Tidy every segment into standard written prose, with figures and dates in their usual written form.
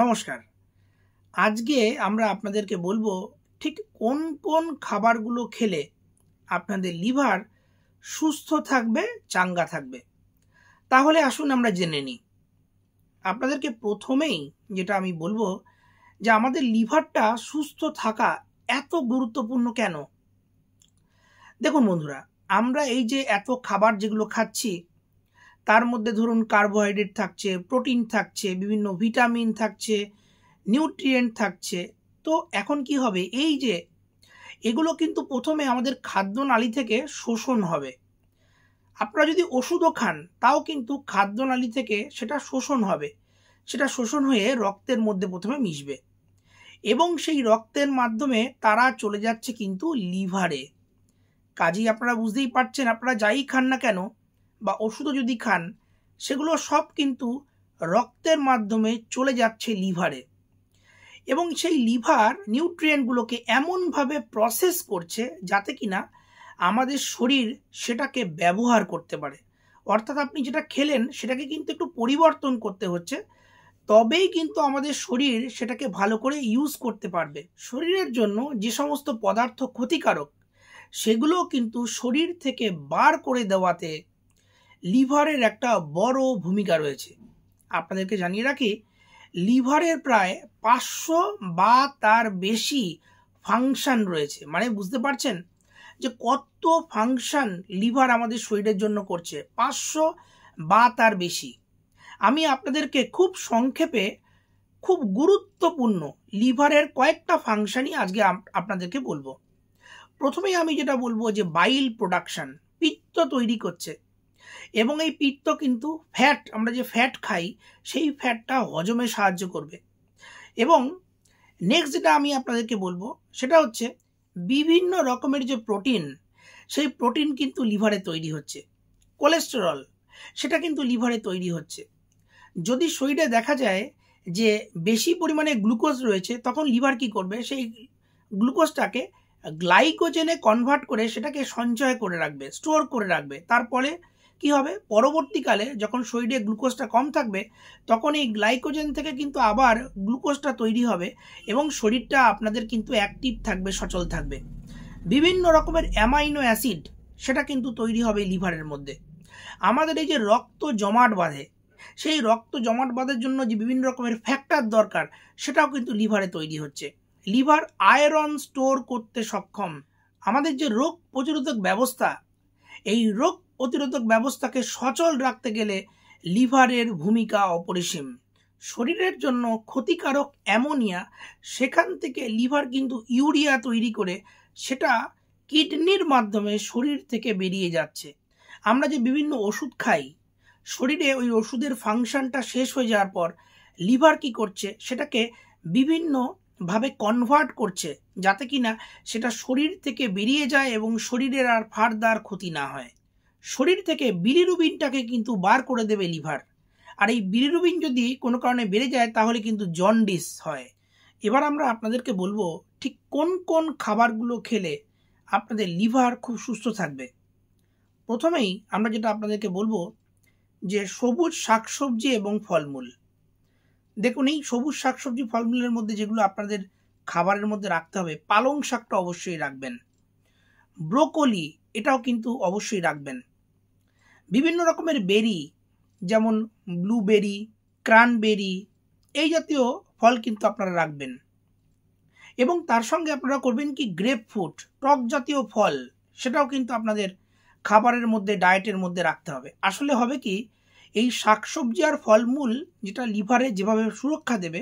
নমস্কার। আজকে আমরা আপনাদেরকে বলবো ঠিক কোন কোন খাবারগুলো খেলে আপনাদের লিভার সুস্থ থাকবে, চাঙ্গা থাকবে। তাহলে আসুন আমরা জেনে নিই। আপনাদেরকে প্রথমেই যেটা আমি বলবো যে আমাদের লিভারটা সুস্থ থাকা এত গুরুত্বপূর্ণ কেন। দেখুন বন্ধুরা, আমরা এই যে এত খাবার যেগুলো খাচ্ছি তার মধ্যে ধরুন কার্বোহাইড্রেট থাকছে, প্রোটিন থাকছে, বিভিন্ন ভিটামিন থাকছে, নিউট্রিয়েন্ট থাকছে। তো এখন কি হবে, এই যে এগুলো কিন্তু প্রথমে আমাদের খাদ্যনালী থেকে শোষণ হবে। আপনারা যদি ওষুধও খান তাও কিন্তু খাদ্যনালী থেকে সেটা শোষণ হবে, সেটা শোষণ হয়ে রক্তের মধ্যে প্রথমে মিশবে এবং সেই রক্তের মাধ্যমে তারা চলে যাচ্ছে কিন্তু লিভারে। কাজেই আপনারা বুঝতেই পারছেন, আপনারা যাই খান না কেন বা ওষুধও যদি খান, সেগুলো সব কিন্তু রক্তের মাধ্যমে চলে যাচ্ছে লিভারে এবং সেই লিভার নিউট্রিয়েন্টগুলোকে এমনভাবে প্রসেস করছে যাতে কিনা আমাদের শরীর সেটাকে ব্যবহার করতে পারে। অর্থাৎ আপনি যেটা খেলেন সেটাকে কিন্তু একটু পরিবর্তন করতে হচ্ছে, তবেই কিন্তু আমাদের শরীর সেটাকে ভালো করে ইউজ করতে পারবে। শরীরের জন্য যে সমস্ত পদার্থ ক্ষতিকারক সেগুলো কিন্তু শরীর থেকে বার করে দেওয়াতে লিভারের একটা বড় ভূমিকা রয়েছে। আপনাদেরকে জানিয়ে রাখি, লিভারের প্রায় 500 বা তার বেশি ফাংশন রয়েছে। মানে বুঝতে পারছেন যে কত ফাংশন লিভার আমাদের শরীরের জন্য করছে, 500 বা তার বেশি। আমি আপনাদেরকে খুব সংক্ষেপে খুব গুরুত্বপূর্ণ লিভারের কয়েকটা ফাংশনই আজকে আপনাদেরকে বলবো। প্রথমেই আমি যেটা বলবো যে বাইল প্রোডাকশন, পিত্ত তৈরি করছে এবং এই পিত্ত কিন্তু ফ্যাট, আমরা যে ফ্যাট খাই সেই ফ্যাটটা হজমে সাহায্য করবে। এবং নেক্সট যেটা আমি আপনাদেরকে বলবো সেটা হচ্ছে বিভিন্ন রকমের যে প্রোটিন, সেই প্রোটিন কিন্তু লিভারে তৈরি হচ্ছে। কোলেস্টেরল, সেটা কিন্তু লিভারে তৈরি হচ্ছে। যদি শরীরে দেখা যায় যে বেশি পরিমাণে গ্লুকোজ রয়েছে, তখন লিভার কি করবে, সেই গ্লুকোজটাকে গ্লাইকোজেনে কনভার্ট করে সেটাকে সঞ্চয় করে রাখবে, স্টোর করে রাখবে। তারপরে কি হবে, পরবর্তীকালে যখন শরীরে গ্লুকোজটা কম থাকবে তখন এই গ্লাইকোজেন থেকে কিন্তু আবার গ্লুকোজটা তৈরি হবে এবং শরীরটা আপনাদের কিন্তু অ্যাক্টিভ থাকবে, সচল থাকবে। বিভিন্ন রকমের অ্যামাইনো অ্যাসিড সেটা কিন্তু তৈরি হবে লিভারের মধ্যে। আমাদের এই যে রক্ত জমাট বাঁধে, সেই রক্ত জমাট বাঁধার জন্য যে বিভিন্ন রকমের ফ্যাক্টর দরকার সেটাও কিন্তু লিভারে তৈরি হচ্ছে। লিভার আয়রন স্টোর করতে সক্ষম। আমাদের যে রোগ প্রতিরোধক ব্যবস্থা, এই রোগ প্রতিরোধক ব্যবস্থাকে সচল রাখতে গেলে লিভারের ভূমিকা অপরিসীম। শরীরের জন্য ক্ষতিকারক অ্যামোনিয়া, সেখান থেকে লিভার কিন্তু ইউরিয়া তৈরি করে সেটা কিডনির মাধ্যমে শরীর থেকে বেরিয়ে যাচ্ছে। আমরা যে বিভিন্ন ওষুধ খাই, শরীরে ওই ওষুধের ফাংশনটা শেষ হয়ে যাওয়ার পর লিভার কি করছে, সেটাকে বিভিন্নভাবে কনভার্ট করছে যাতে কিনা সেটা শরীর থেকে বেরিয়ে যায় এবং শরীরের আর ফার্দার ক্ষতি না হয়। শরীর থেকে বিলিরুবিনটাকে কিন্তু বার করে দেবে লিভার, আর এই বিলিরুবিন যদি কোনো কারণে বেড়ে যায় তাহলে কিন্তু জন্ডিস হয়। এবার আমরা আপনাদেরকে বলবো ঠিক কোন কোন খাবারগুলো খেলে আপনাদের লিভার খুব সুস্থ থাকবে। প্রথমেই আমরা যেটা আপনাদেরকে বলবো যে সবুজ শাকসবজি এবং ফলমূল। দেখুন, এই সবুজ শাকসবজি ফলমূলের মধ্যে যেগুলো আপনাদের খাবারের মধ্যে রাখতে হবে, পালং শাকটা অবশ্যই রাখবেন, ব্রোকলি এটাও কিন্তু অবশ্যই রাখবেন, বিভিন্ন রকমের বেরি যেমন ব্লুবেরি, ক্রানবেরি, এই জাতীয় ফল কিন্তু আপনারা রাখবেন। এবং তার সঙ্গে আপনারা করবেন কি, গ্রেপ ফ্রুট, টক জাতীয় ফল, সেটাও কিন্তু আপনাদের খাবারের মধ্যে, ডায়েটের মধ্যে রাখতে হবে। আসলে হবে কি, এই শাকসবজি আর ফলমূল যেটা লিভারে যেভাবে সুরক্ষা দেবে,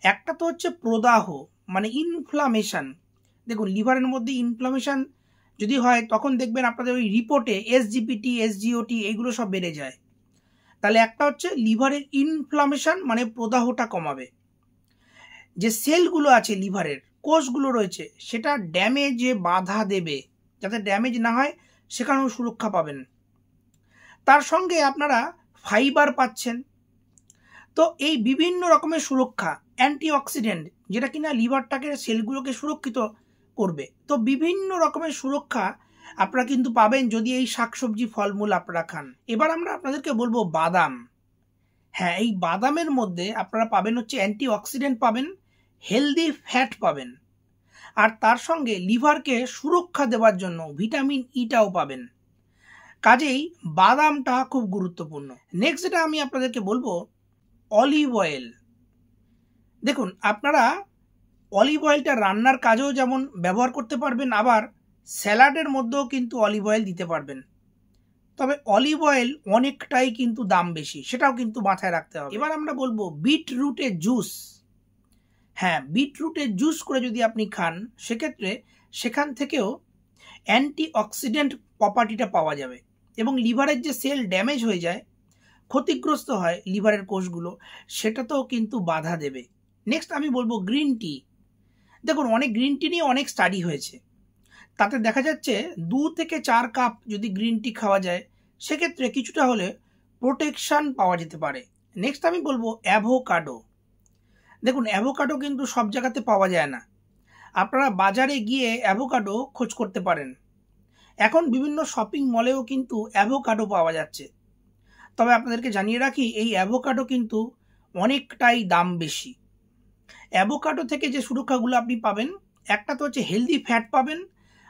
একটা তো হচ্ছে প্রদাহ মানে ইনফ্লামেশন। দেখুন, লিভারের মধ্যে ইনফ্লামেশন যদি হয় তখন দেখবেন আপনাদের ওই রিপোর্টে এসজিপিটি, এসজিওটি এগুলো সব বেড়ে যায়। তাহলে একটা হচ্ছে লিভারের ইনফ্লামেশন মানে প্রদাহটা কমাবে। যে সেলগুলো আছে লিভারের, কোষগুলো রয়েছে, সেটা ড্যামেজে বাধা দেবে, যাতে ড্যামেজ না হয় সেখানেও সুরক্ষা পাবেন। তার সঙ্গে আপনারা ফাইবার পাচ্ছেন। তো এই বিভিন্ন রকমের সুরক্ষা, অ্যান্টিঅক্সিডেন্ট যেটা কিনা লিভারটাকে, সেলগুলোকে সুরক্ষিত করবে। তো বিভিন্ন রকমের সুরক্ষা আপনারা কিন্তু পাবেন যদি এই শাকসবজি ফলমূল আপনারা খান। এবার আমরা আপনাদেরকে বলবো বাদাম। হ্যাঁ, এই বাদামের মধ্যে আপনারা পাবেন হচ্ছে অ্যান্টিঅক্সিডেন্ট পাবেন, হেলদি ফ্যাট পাবেন, আর তার সঙ্গে লিভারকে সুরক্ষা দেওয়ার জন্য ভিটামিন ইটাও পাবেন। কাজেই বাদামটা খুব গুরুত্বপূর্ণ। নেক্সট যেটা আমি আপনাদেরকে বলবো, অলিভ অয়েল। দেখুন, আপনারা অলিভ অয়েলটা রান্নার কাজেও যেমন ব্যবহার করতে পারবেন, আবার স্যালাডের মধ্যেও কিন্তু অলিভ অয়েল দিতে পারবেন। তবে অলিভ অয়েল অনেকটাই কিন্তু দাম বেশি, সেটাও কিন্তু মাথায় রাখতে হবে। এবার আমরা বলবো বিটরুটের জুস। হ্যাঁ, বিটরুটের জুস করে যদি আপনি খান, সেক্ষেত্রে সেখান থেকেও অ্যান্টিঅক্সিডেন্ট প্রপার্টিটা পাওয়া যাবে এবং লিভারের যে সেল ড্যামেজ হয়ে যায়, ক্ষতিগ্রস্ত হয় লিভারের কোষগুলো, সেটাতেও কিন্তু বাধা দেবে। নেক্সট আমি বলবো গ্রিন টি। দেখুন, অনেক গ্রিন টি নিয়ে অনেক স্টাডি হয়েছে, তাতে দেখা যাচ্ছে 2 থেকে 4 কাপ যদি গ্রিন টি খাওয়া যায়, সেক্ষেত্রে কিছুটা হলে প্রোটেকশন পাওয়া যেতে পারে। নেক্সট আমি বলবো অ্যাভোকাডো। দেখুন, অ্যাভোকাডো কিন্তু সব জায়গাতে পাওয়া যায় না, আপনারা বাজারে গিয়ে অ্যাভোকাডো খোঁজ করতে পারেন। এখন বিভিন্ন শপিং মলেও কিন্তু অ্যাভোকাডো পাওয়া যাচ্ছে। তবে আপনাদেরকে জানিয়ে রাখি, এই অ্যাভোকাডো কিন্তু অনেকটাই দাম বেশি। অ্যাভোকাডো থেকে যে সুরক্ষাগুলো আপনি পাবেন, একটা তো হচ্ছে হেলদি ফ্যাট পাবেন,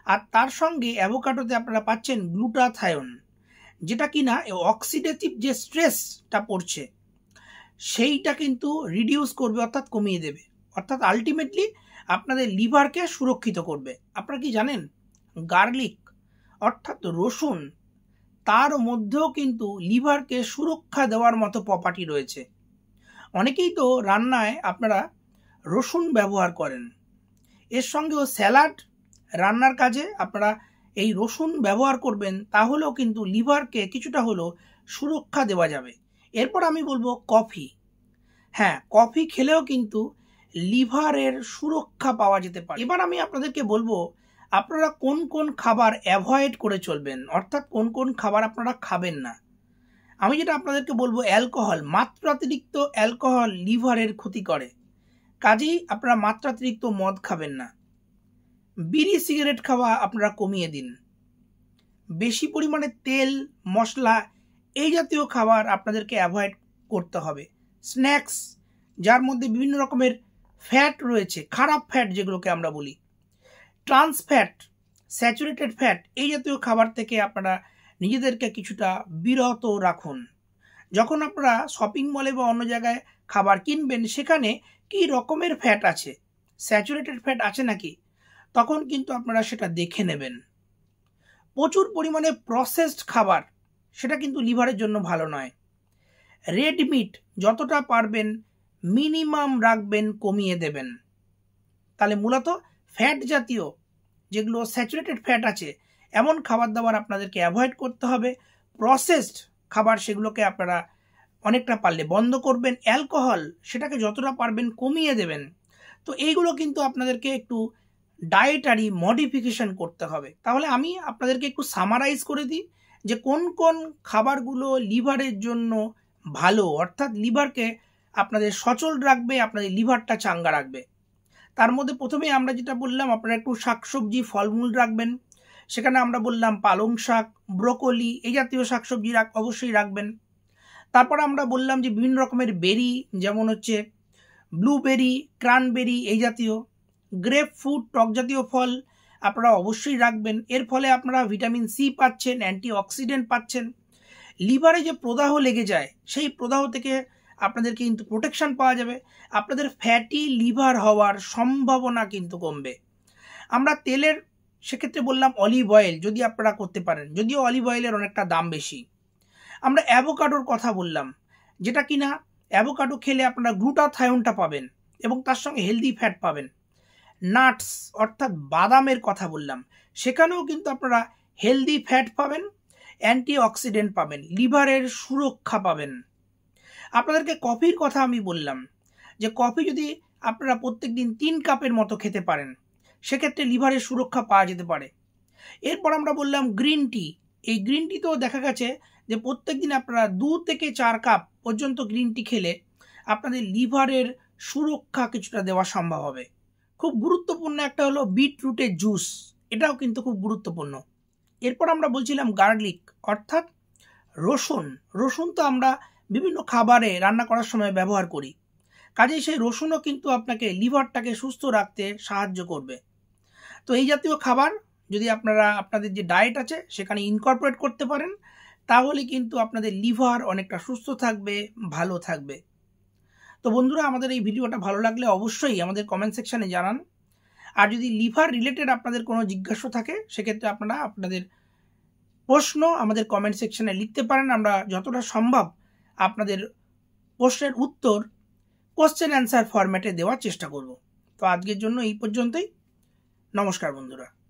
আর তার সঙ্গে অ্যাভোকাডোতে আপনারা পাচ্ছেন গ্লুটাথায়ন, যেটা কিনা অক্সিডেটিভ যে স্ট্রেসটা পড়ছে সেইটা কিন্তু রিডিউস করবে, অর্থাৎ কমিয়ে দেবে, অর্থাৎ আলটিমেটলি আপনাদের লিভারকে সুরক্ষিত করবে। আপনারা কি জানেন, গার্লিক অর্থাৎ রসুন, তার মধ্যেও কিন্তু লিভারকে সুরক্ষা দেওয়ার মতো প্রপার্টি রয়েছে। অনেকেই তো রান্নায় আপনারা রসুন ব্যবহার করেন, এর সঙ্গেও স্যালাড রান্নার কাজে আপনারা এই রসুন ব্যবহার করবেন, তাহলেও কিন্তু লিভারকে কিছুটা হলেও সুরক্ষা দেওয়া যাবে। এরপর আমি বলবো কফি। হ্যাঁ, কফি খেলেও কিন্তু লিভারের সুরক্ষা পাওয়া যেতে পারে। এবার আমি আপনাদেরকে বলবো আপনারা কোন কোন খাবার অ্যাভয়েড করে চলবেন, অর্থাৎ কোন কোন খাবার আপনারা খাবেন না। আমি যেটা আপনাদেরকে বলবো, অ্যালকোহল, মাত্রাতিরিক্ত অ্যালকোহল লিভারের ক্ষতি করে, কাজেই আপনারা মাত্রাতিরিক্ত মদ খাবেন না। বিড়ি সিগারেট খাওয়া আপনারা কমিয়ে দিন। বেশি পরিমাণে তেল মশলা এই জাতীয় খাবার আপনাদেরকে অ্যাভয়েড করতে হবে। স্ন্যাক্স যার মধ্যে বিভিন্ন রকমের ফ্যাট রয়েছে, খারাপ ফ্যাট যেগুলোকে আমরা বলি, ট্রান্স ফ্যাট, স্যাচুরেটেড ফ্যাট, এই জাতীয় খাবার থেকে আপনারা নিজেদেরকে কিছুটা বিরত রাখুন। যখন আপনারা শপিং মলে বা অন্য জায়গায় খাবার কিনবেন, সেখানে কি রকমের ফ্যাট আছে, স্যাচুরেটেড ফ্যাট আছে নাকি, তখন কিন্তু আপনারা সেটা দেখে নেবেন। প্রচুর পরিমাণে প্রসেসড খাবার, সেটা কিন্তু লিভারের জন্য ভালো নয়। রেড মিট যতটা পারবেন মিনিমাম রাখবেন, কমিয়ে দেবেন। তাহলে মূলত ফ্যাট জাতীয় যেগুলো স্যাচুরেটেড ফ্যাট আছে, এমন খাবার দাবার আপনাদেরকে অ্যাভয়েড করতে হবে। প্রসেসড খাবার সেগুলোকে আপনারা অনেকটা পারলে বন্ধ করবেন। অ্যালকোহল সেটাকে যতটা পারবেন কমিয়ে দেবেন। তো এইগুলো কিন্তু আপনাদেরকে একটু ডায়েটারি মডিফিকেশন করতে হবে। তাহলে আমি আপনাদেরকে একটু সামারাইজ করে দিই যে কোন কোন খাবারগুলো লিভারের জন্য ভালো, অর্থাৎ লিভারকে আপনাদের সচল রাখবে, আপনাদের লিভারটা চাঙ্গা রাখবে। তার মধ্যে প্রথমেই আমরা যেটা বললাম, আপনারা একটু শাকসবজি ফলমূল রাখবেন। সেখানে আমরা বললাম পালং শাক, ব্রোকলি, এই জাতীয় শাকসবজি অবশ্যই রাখবেন। তারপর আমরা বললাম যে বিভিন্ন রকমের বেরি, যেমন হচ্ছে ব্লুবেরি, ক্রানবেরি, এই জাতীয় গ্রেপ ফ্রুট, টক জাতীয় ফল আপনারা অবশ্যই রাখবেন। এর ফলে আপনারা ভিটামিন সি পাচ্ছেন, অ্যান্টিঅক্সিডেন্ট পাচ্ছেন। লিভারে যে প্রদাহ লেগে যায়, সেই প্রদাহ থেকে আপনাদেরকে কিন্তু প্রোটেকশন পাওয়া যাবে। আপনাদের ফ্যাটি লিভার হওয়ার সম্ভাবনা কিন্তু কমবে। আমরা তেলের সেক্ষেত্রে বললাম অলিভ অয়েল যদি আপনারা করতে পারেন, যদিও অলিভ অয়েলের অনেকটা দাম বেশি। আমরা অ্যাভোকাডোর কথা বললাম, যেটা কিনা অ্যাভোকাডো খেলে আপনারা গ্লুটাথায়নটা পাবেন এবং তার সঙ্গে হেলদি ফ্যাট পাবেন। নাটস অর্থাৎ বাদামের কথা বললাম, সেখানেও কিন্তু আপনারা হেলদি ফ্যাট পাবেন, অ্যান্টিঅক্সিডেন্ট পাবেন, লিভারের সুরক্ষা পাবেন। আপনাদেরকে কফির কথা আমি বললাম যে কফি যদি আপনারা প্রত্যেক দিন 3 কাপের মতো খেতে পারেন, সেক্ষেত্রে লিভারের সুরক্ষা পাওয়া যেতে পারে। এরপর আমরা বললাম গ্রিন টি। এই গ্রিন টিতেও দেখা গেছে যে প্রত্যেক দিন আপনারা 2 থেকে 4 কাপ পর্যন্ত গ্রিন টি খেলে আপনাদের লিভারের সুরক্ষা কিছুটা দেওয়া সম্ভব হবে। খুব গুরুত্বপূর্ণ একটা হলো বিটরুটের জুস, এটাও কিন্তু খুব গুরুত্বপূর্ণ। এরপর আমরা বলছিলাম গার্লিক অর্থাৎ রসুন। রসুন তো আমরা বিভিন্ন খাবারে রান্না করার সময় ব্যবহার করি। কাজেই সেই রসুনও কিন্তু আপনাকে লিভারটাকে সুস্থ রাখতে সাহায্য করবে। তো এই জাতীয় খাবার যদি আপনারা আপনাদের যে ডায়েট আছে সেখানে ইনকর্পোরেট করতে পারেন, তাহলে কিন্তু আপনাদের লিভার অনেকটা সুস্থ থাকবে, ভালো থাকবে। তো বন্ধুরা, আমাদের এই ভিডিওটা ভালো লাগলে অবশ্যই আমাদের কমেন্ট সেকশানে জানান। আর যদি লিভার রিলেটেড আপনাদের কোনো জিজ্ঞাসা থাকে, সেক্ষেত্রে আপনারা আপনাদের প্রশ্ন আমাদের কমেন্ট সেকশানে লিখতে পারেন। আমরা যতটা সম্ভব আপনাদের প্রশ্নের উত্তর কোশ্চেন অ্যান্সার ফরম্যাটে দেওয়ার চেষ্টা করব। তো আজকের জন্য এই পর্যন্তই। নমস্কার বন্ধুরা।